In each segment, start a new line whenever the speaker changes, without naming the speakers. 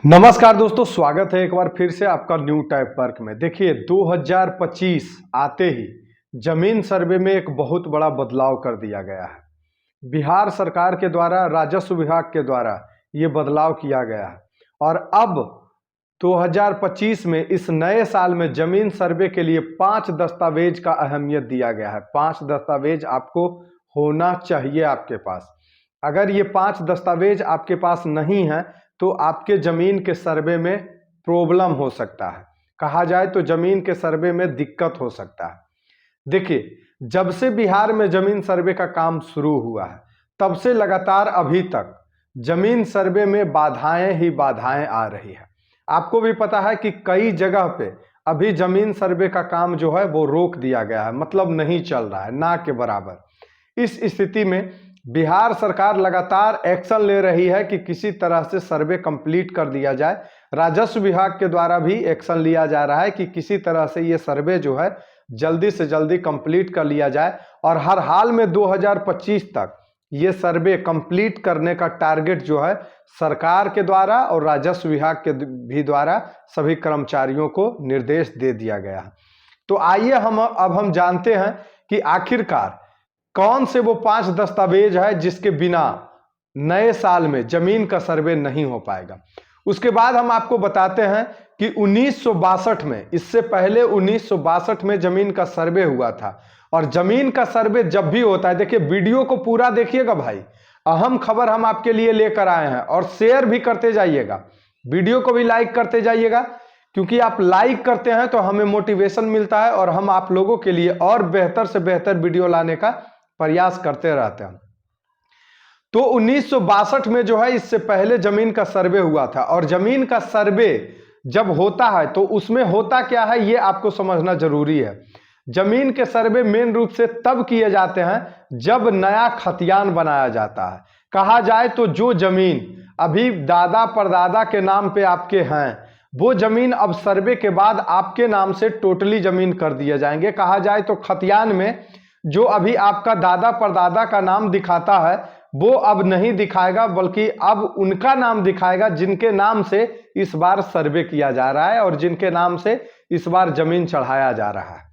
नमस्कार दोस्तों, स्वागत है एक बार फिर से आपका न्यू टाइप वर्क में। देखिए 2025 आते ही जमीन सर्वे में एक बहुत बड़ा बदलाव कर दिया गया है। बिहार सरकार के द्वारा, राजस्व विभाग के द्वारा ये बदलाव किया गया है और अब 2025 में इस नए साल में जमीन सर्वे के लिए 5 दस्तावेज का अहमियत दिया गया है। 5 दस्तावेज आपको होना चाहिए आपके पास। अगर ये 5 दस्तावेज आपके पास नहीं है तो आपके जमीन के सर्वे में प्रॉब्लम हो सकता है। कहा जाए तो जमीन के सर्वे में दिक्कत हो सकता है। देखिए, जब से बिहार में जमीन सर्वे का काम शुरू हुआ है तब से लगातार अभी तक जमीन सर्वे में बाधाएं ही बाधाएं आ रही है। आपको भी पता है कि कई जगह पे अभी जमीन सर्वे का काम जो है वो रोक दिया गया है, मतलब नहीं चल रहा है, ना के बराबर। इस स्थिति में बिहार सरकार लगातार एक्शन ले रही है कि किसी तरह से सर्वे कंप्लीट कर दिया जाए। राजस्व विभाग के द्वारा भी एक्शन लिया जा रहा है कि किसी तरह से ये सर्वे जो है जल्दी से जल्दी कंप्लीट कर लिया जाए और हर हाल में 2025 तक ये सर्वे कंप्लीट करने का टारगेट जो है सरकार के द्वारा और राजस्व विभाग के भी द्वारा सभी कर्मचारियों को निर्देश दे दिया गया है। तो आइए हम जानते हैं कि आखिरकार कौन से वो 5 दस्तावेज है जिसके बिना नए साल में जमीन का सर्वे नहीं हो पाएगा। उसके बाद हम आपको बताते हैं कि 1962 में, इससे पहले 1962 में जमीन का सर्वे हुआ था और जमीन का सर्वे जब भी होता है, देखिए वीडियो को पूरा देखिएगा भाई, अहम खबर हम आपके लिए लेकर आए हैं और शेयर भी करते जाइएगा, वीडियो को भी लाइक करते जाइएगा, क्योंकि आप लाइक करते हैं तो हमें मोटिवेशन मिलता है और हम आप लोगों के लिए और बेहतर से बेहतर वीडियो लाने का प्रयास करते रहते हैं। तो 1962 में जो है, इससे पहले जमीन का सर्वे हुआ था और जमीन का सर्वे जब होता है तो उसमें होता क्या है ये आपको समझना जरूरी है। जमीन के सर्वे मेन रूप से तब किए जाते हैं जब नया खतियान बनाया जाता है। कहा जाए तो जो जमीन अभी दादा परदादा के नाम पे आपके हैं वो जमीन अब सर्वे के बाद आपके नाम से टोटली जमीन कर दिए जाएंगे। कहा जाए तो खतियान में जो अभी आपका दादा परदादा का नाम दिखाता है वो अब नहीं दिखाएगा, बल्कि अब उनका नाम दिखाएगा जिनके नाम से इस बार सर्वे किया जा रहा है और जिनके नाम से इस बार जमीन चढ़ाया जा रहा है।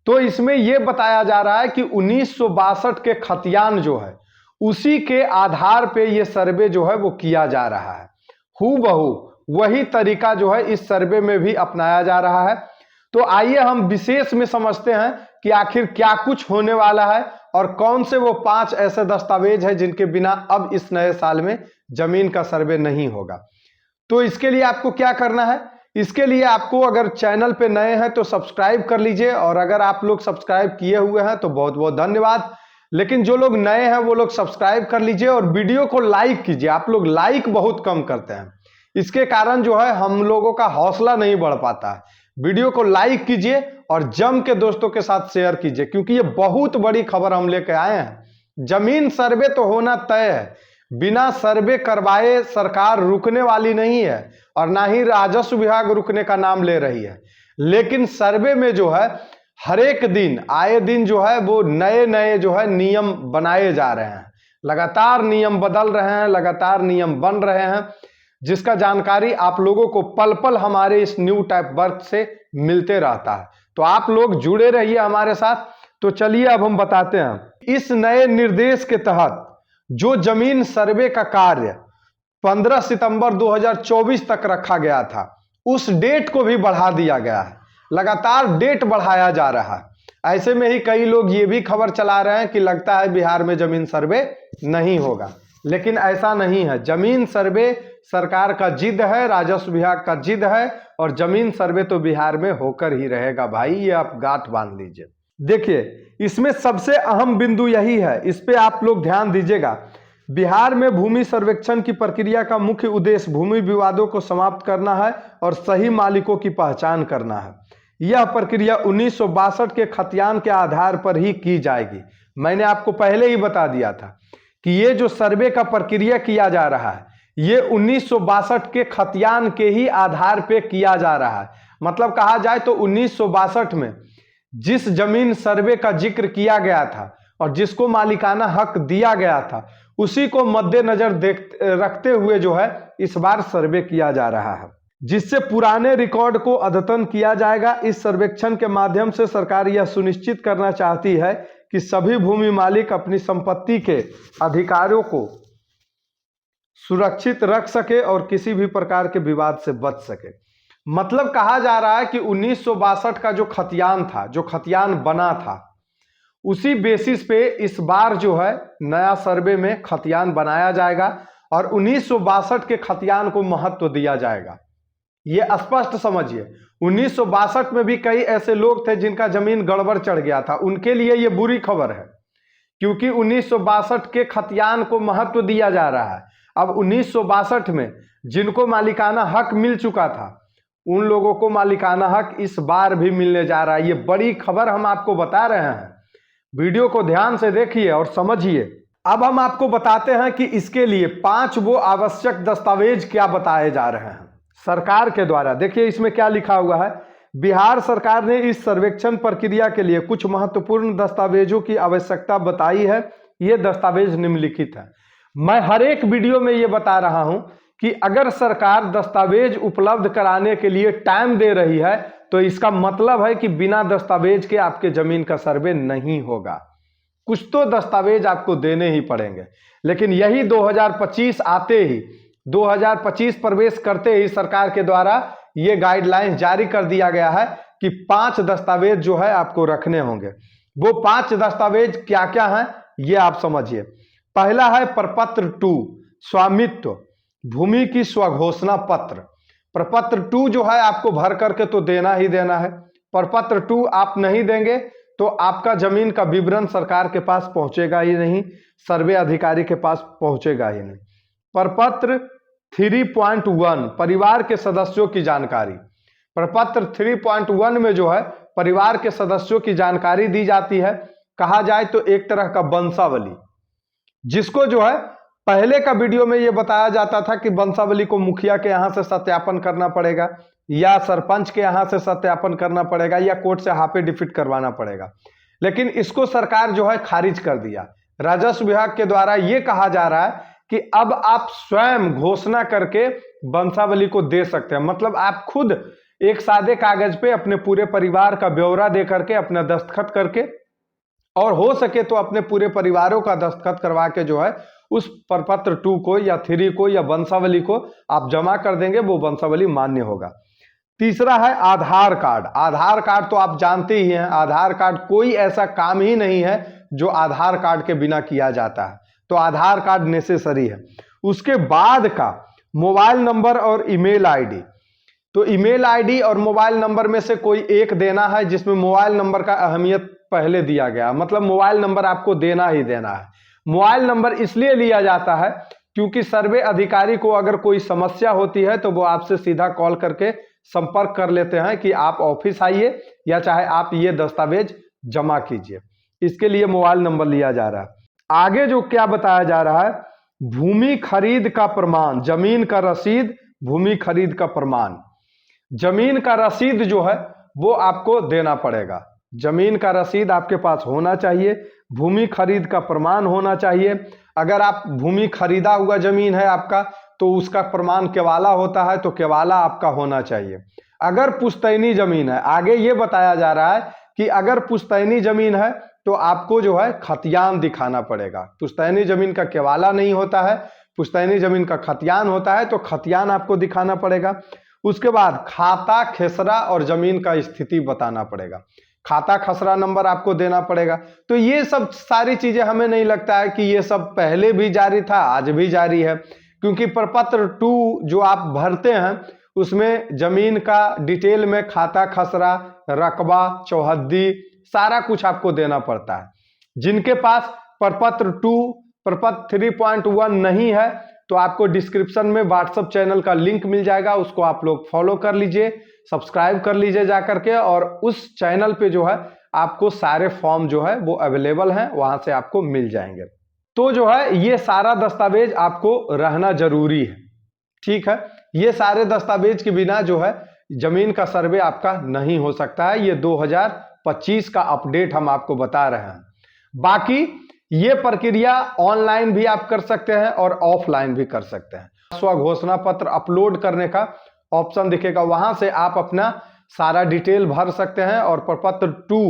तो इसमें यह बताया जा रहा है कि 1962 के खतियान जो है उसी के आधार पे ये सर्वे जो है वो किया जा रहा है। हूबहू वही तरीका जो है इस सर्वे में भी अपनाया जा रहा है। तो आइए हम विशेष में समझते हैं कि आखिर क्या कुछ होने वाला है और कौन से वो 5 ऐसे दस्तावेज हैं जिनके बिना अब इस नए साल में जमीन का सर्वे नहीं होगा। तो इसके लिए आपको क्या करना है, इसके लिए आपको अगर चैनल पे नए हैं तो सब्सक्राइब कर लीजिए और अगर आप लोग सब्सक्राइब किए हुए हैं तो बहुत बहुत धन्यवाद। लेकिन जो लोग नए हैं वो लोग सब्सक्राइब कर लीजिए और वीडियो को लाइक कीजिए। आप लोग लाइक बहुत कम करते हैं, इसके कारण जो है हम लोगों का हौसला नहीं बढ़ पाता है। वीडियो को लाइक कीजिए और जम के दोस्तों के साथ शेयर कीजिए, क्योंकि ये बहुत बड़ी खबर हम लेके आए हैं। जमीन सर्वे तो होना तय है, बिना सर्वे करवाए सरकार रुकने वाली नहीं है और ना ही राजस्व विभाग रुकने का नाम ले रही है। लेकिन सर्वे में जो है हर एक दिन आए दिन जो है वो नए नए जो है नियम बनाए जा रहे हैं, लगातार नियम बदल रहे हैं, लगातार नियम बन रहे हैं, जिसका जानकारी आप लोगों को पल पल हमारे इस न्यू टाइप वर्क से मिलते रहता है। तो आप लोग जुड़े रहिए हमारे साथ। तो चलिए अब हम बताते हैं। इस नए निर्देश के तहत जो जमीन सर्वे का कार्य 15 सितंबर 2024 तक रखा गया था उस डेट को भी बढ़ा दिया गया है। लगातार डेट बढ़ाया जा रहा है। ऐसे में ही कई लोग ये भी खबर चला रहे हैं कि लगता है बिहार में जमीन सर्वे नहीं होगा, लेकिन ऐसा नहीं है। जमीन सर्वे सरकार का जिद है, राजस्व विभाग का जिद है और जमीन सर्वे तो बिहार में होकर ही रहेगा भाई, ये आप गांठ बांध लीजिए। देखिए, इसमें सबसे अहम बिंदु यही है, इस पे आप लोग ध्यान दीजिएगा। बिहार में भूमि सर्वेक्षण की प्रक्रिया का मुख्य उद्देश्य भूमि विवादों को समाप्त करना है और सही मालिकों की पहचान करना है। यह प्रक्रिया 1962 के खतियान के आधार पर ही की जाएगी। मैंने आपको पहले ही बता दिया था कि ये जो सर्वे का प्रक्रिया किया जा रहा है ये 1962 के खतियान के ही आधार पे किया जा रहा है। मतलब कहा जाए तो 1962 में जिस जमीन सर्वे का जिक्र किया गया था और जिसको मालिकाना हक दिया गया था उसी को मद्देनजर रखते हुए जो है इस बार सर्वे किया जा रहा है, जिससे पुराने रिकॉर्ड को अद्यतन किया जाएगा। इस सर्वेक्षण के माध्यम से सरकार यह सुनिश्चित करना चाहती है कि सभी भूमि मालिक अपनी संपत्ति के अधिकारों को सुरक्षित रख सके और किसी भी प्रकार के विवाद से बच सके। मतलब कहा जा रहा है कि 1962 का जो खतियान था, जो खतियान बना था, उसी बेसिस पे इस बार जो है नया सर्वे में खतियान बनाया जाएगा और 1962 के खतियान को महत्व दिया जाएगा। ये स्पष्ट समझिए, 1962 में भी कई ऐसे लोग थे जिनका जमीन गड़बड़ चढ़ गया था, उनके लिए ये बुरी खबर है क्योंकि 1962 के खतियान को महत्व दिया जा रहा है। अब 1962 में जिनको मालिकाना हक मिल चुका था उन लोगों को मालिकाना हक इस बार भी मिलने जा रहा है। ये बड़ी खबर हम आपको बता रहे हैं, वीडियो को ध्यान से देखिए और समझिए। अब हम आपको बताते हैं कि इसके लिए 5 वो आवश्यक दस्तावेज क्या बताए जा रहे हैं सरकार के द्वारा। देखिए इसमें क्या लिखा हुआ है, बिहार सरकार ने इस सर्वेक्षण प्रक्रिया के लिए कुछ महत्वपूर्ण दस्तावेजों की आवश्यकता बताई है। ये दस्तावेज निम्नलिखित है। मैं हर एक वीडियो में ये बता रहा हूं कि अगर सरकार दस्तावेज उपलब्ध कराने के लिए टाइम दे रही है तो इसका मतलब है कि बिना दस्तावेज के आपके जमीन का सर्वे नहीं होगा। कुछ तो दस्तावेज आपको देने ही पड़ेंगे। लेकिन यही 2025 आते ही, 2025 प्रवेश करते ही सरकार के द्वारा ये गाइडलाइन जारी कर दिया गया है कि 5 दस्तावेज जो है आपको रखने होंगे। वो 5 दस्तावेज क्या क्या हैं ये आप समझिए। पहला है प्रपत्र 2, स्वामित्व, भूमि की स्वघोषणा पत्र। प्रपत्र 2 जो है आपको भर करके तो देना ही देना है। प्रपत्र 2 आप नहीं देंगे तो आपका जमीन का विवरण सरकार के पास पहुंचेगा ही नहीं, सर्वे अधिकारी के पास पहुंचेगा ही नहीं। प्रपत्र 3.1 परिवार के सदस्यों की जानकारी। प्रपत्र 3.1 में जो है परिवार के सदस्यों की जानकारी दी जाती है। कहा जाए तो एक तरह का वंशावली, जिसको जो है पहले का वीडियो में यह बताया जाता था कि वंशावली को मुखिया के यहां से सत्यापन करना पड़ेगा या सरपंच के यहां से सत्यापन करना पड़ेगा या कोर्ट से हाफिडेविट करवाना पड़ेगा। लेकिन इसको सरकार जो है खारिज कर दिया। राजस्व विभाग के द्वारा यह कहा जा रहा है कि अब आप स्वयं घोषणा करके वंशावली को दे सकते हैं। मतलब आप खुद एक सादे कागज पे अपने पूरे परिवार का ब्यौरा दे करके, अपना दस्तखत करके, और हो सके तो अपने पूरे परिवारों का दस्तखत करवा के जो है उस प्रपत्र 2 को या 3 को या वंशावली को आप जमा कर देंगे, वो वंशावली मान्य होगा। तीसरा है आधार कार्ड। आधार कार्ड तो आप जानते ही हैं, आधार कार्ड कोई ऐसा काम ही नहीं है जो आधार कार्ड के बिना किया जाता है, तो आधार कार्ड नेसेसरी है। उसके बाद का मोबाइल नंबर और ईमेल आईडी। तो ईमेल आईडी और मोबाइल नंबर में से कोई एक देना है, जिसमें मोबाइल नंबर का अहमियत पहले दिया गया। मतलब मोबाइल नंबर आपको देना ही देना है। मोबाइल नंबर इसलिए लिया जाता है क्योंकि सर्वे अधिकारी को अगर कोई समस्या होती है तो वो आपसे सीधा कॉल करके संपर्क कर लेते हैं कि आप ऑफिस आइए या चाहे आप ये दस्तावेज जमा कीजिए। इसके लिए मोबाइल नंबर लिया जा रहा है। आगे जो क्या बताया जा रहा है, भूमि खरीद का प्रमाण, जमीन का रसीद, भूमि खरीद का प्रमाण। जमीन का रसीद जो है वो आपको देना पड़ेगा। जमीन का रसीद आपके पास होना चाहिए, भूमि खरीद का प्रमाण होना चाहिए। अगर आप भूमि खरीदा हुआ जमीन है आपका तो उसका प्रमाण केवाला होता है, तो केवाला आपका होना चाहिए। अगर पुश्तैनी जमीन है, आगे ये बताया जा रहा है कि अगर पुश्तैनी जमीन है तो आपको जो है खतियान दिखाना पड़ेगा। पुश्तैनी जमीन का केवाला नहीं होता है, पुश्तैनी जमीन का खतियान होता है, तो खतियान आपको दिखाना पड़ेगा। उसके बाद खाता, खेसरा और जमीन का स्थिति बताना पड़ेगा। खाता खसरा नंबर आपको देना पड़ेगा। तो ये सब सारी चीजें हमें नहीं लगता है कि ये सब पहले भी जारी था, आज भी जारी है, क्योंकि प्रपत्र 2 जो आप भरते हैं उसमें जमीन का डिटेल में खाता खसरा, रकबा, चौहद्दी सारा कुछ आपको देना पड़ता है। जिनके पास प्रपत्र 2, प्रपत्र 3.1 नहीं है तो आपको डिस्क्रिप्शन में व्हाट्सएप चैनल का लिंक मिल जाएगा, उसको आप लोग फॉलो कर लीजिए, सब्सक्राइब कर लीजिए जा करके, और उस चैनल पे जो है आपको सारे फॉर्म जो है वो अवेलेबल हैं, वहां से आपको मिल जाएंगे। तो जो है ये सारा दस्तावेज आपको रहना जरूरी है, ठीक है। ये सारे दस्तावेज के बिना जो है जमीन का सर्वे आपका नहीं हो सकता है। ये 2025 का अपडेट हम आपको बता रहे हैं। बाकी ये प्रक्रिया ऑनलाइन भी आप कर सकते हैं और ऑफलाइन भी कर सकते हैं। स्वघोषणा पत्र अपलोड करने का ऑप्शन दिखेगा, वहां से आप अपना सारा डिटेल भर सकते हैं और प्रपत्र 2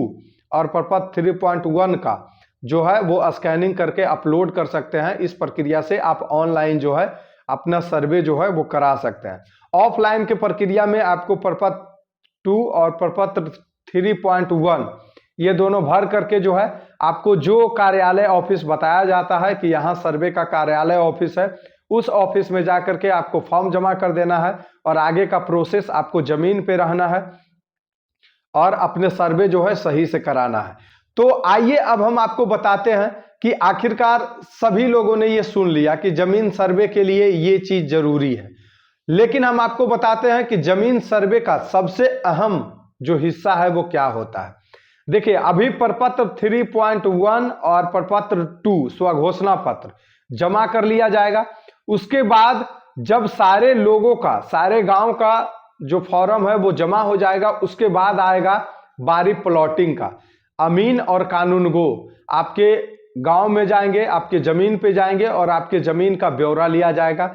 और प्रपत्र 3.1 का जो है वो स्कैनिंग करके अपलोड कर सकते हैं। इस प्रक्रिया से आप ऑनलाइन जो है अपना सर्वे जो है वो करा सकते हैं। ऑफलाइन के प्रक्रिया में आपको प्रपत्र 2 और प्रपत्र 3.1 ये दोनों भर करके जो है आपको जो कार्यालय ऑफिस बताया जाता है कि यहाँ सर्वे का कार्यालय ऑफिस है, उस ऑफिस में जाकर के आपको फॉर्म जमा कर देना है और आगे का प्रोसेस आपको जमीन पे रहना है और अपने सर्वे जो है सही से कराना है। तो आइए अब हम आपको बताते हैं कि आखिरकार सभी लोगों ने ये सुन लिया कि जमीन सर्वे के लिए ये चीज जरूरी है, लेकिन हम आपको बताते हैं कि जमीन सर्वे का सबसे अहम जो हिस्सा है वो क्या होता है। देखिए, अभी प्रपत्र 3.1 और प्रपत्र 2 स्वघोषणा पत्र जमा कर लिया जाएगा। उसके बाद जब सारे लोगों का, सारे गांव का जो फॉर्म है वो जमा हो जाएगा, उसके बाद आएगा बारी प्लॉटिंग का। अमीन और कानूनगो आपके गांव में जाएंगे, आपके जमीन पे जाएंगे और आपके जमीन का ब्यौरा लिया जाएगा।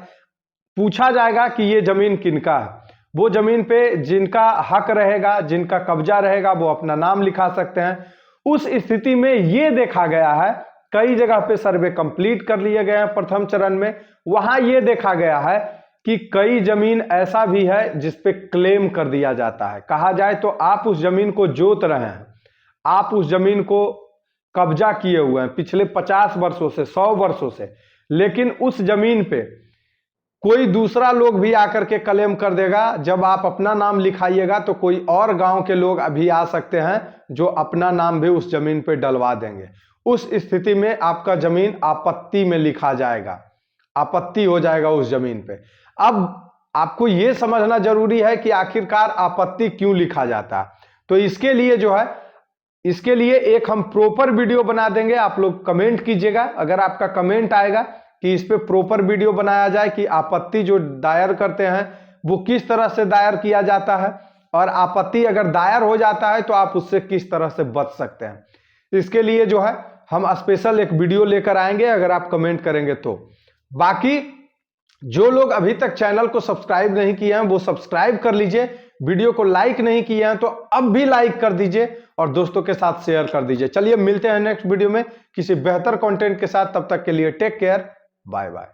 पूछा जाएगा कि ये जमीन किनका है। वो जमीन पे जिनका हक रहेगा, जिनका कब्जा रहेगा, वो अपना नाम लिखा सकते हैं। उस स्थिति में ये देखा गया है, कई जगह पे सर्वे कंप्लीट कर लिए गए हैं प्रथम चरण में, वहां ये देखा गया है कि कई जमीन ऐसा भी है जिस पे क्लेम कर दिया जाता है। कहा जाए तो आप उस जमीन को जोत रहे हैं, आप उस जमीन को कब्जा किए हुए हैं पिछले 50 वर्षों से, 100 वर्षों से, लेकिन उस जमीन पे कोई दूसरा लोग भी आकर के क्लेम कर देगा। जब आप अपना नाम लिखाइएगा तो कोई और गांव के लोग अभी आ सकते हैं जो अपना नाम भी उस जमीन पे डलवा देंगे। उस स्थिति में आपका जमीन आपत्ति में लिखा जाएगा, आपत्ति हो जाएगा उस जमीन पे। अब आपको यह समझना जरूरी है कि आखिरकार आपत्ति क्यों लिखा जाता है। तो इसके लिए जो है, इसके लिए एक हम प्रॉपर वीडियो बना देंगे। आप लोग कमेंट कीजिएगा, अगर आपका कमेंट आएगा कि इस पे प्रॉपर वीडियो बनाया जाए कि आपत्ति जो दायर करते हैं वो किस तरह से दायर किया जाता है, और आपत्ति अगर दायर हो जाता है तो आप उससे किस तरह से बच सकते हैं। इसके लिए जो है हम स्पेशल एक वीडियो लेकर आएंगे, अगर आप कमेंट करेंगे तो। बाकी जो लोग अभी तक चैनल को सब्सक्राइब नहीं किए हैं वो सब्सक्राइब कर लीजिए, वीडियो को लाइक नहीं किए हैं तो अब भी लाइक कर दीजिए और दोस्तों के साथ शेयर कर दीजिए। चलिए मिलते हैं नेक्स्ट वीडियो में किसी बेहतर कंटेंट के साथ, तब तक के लिए टेक केयर, बाय बाय।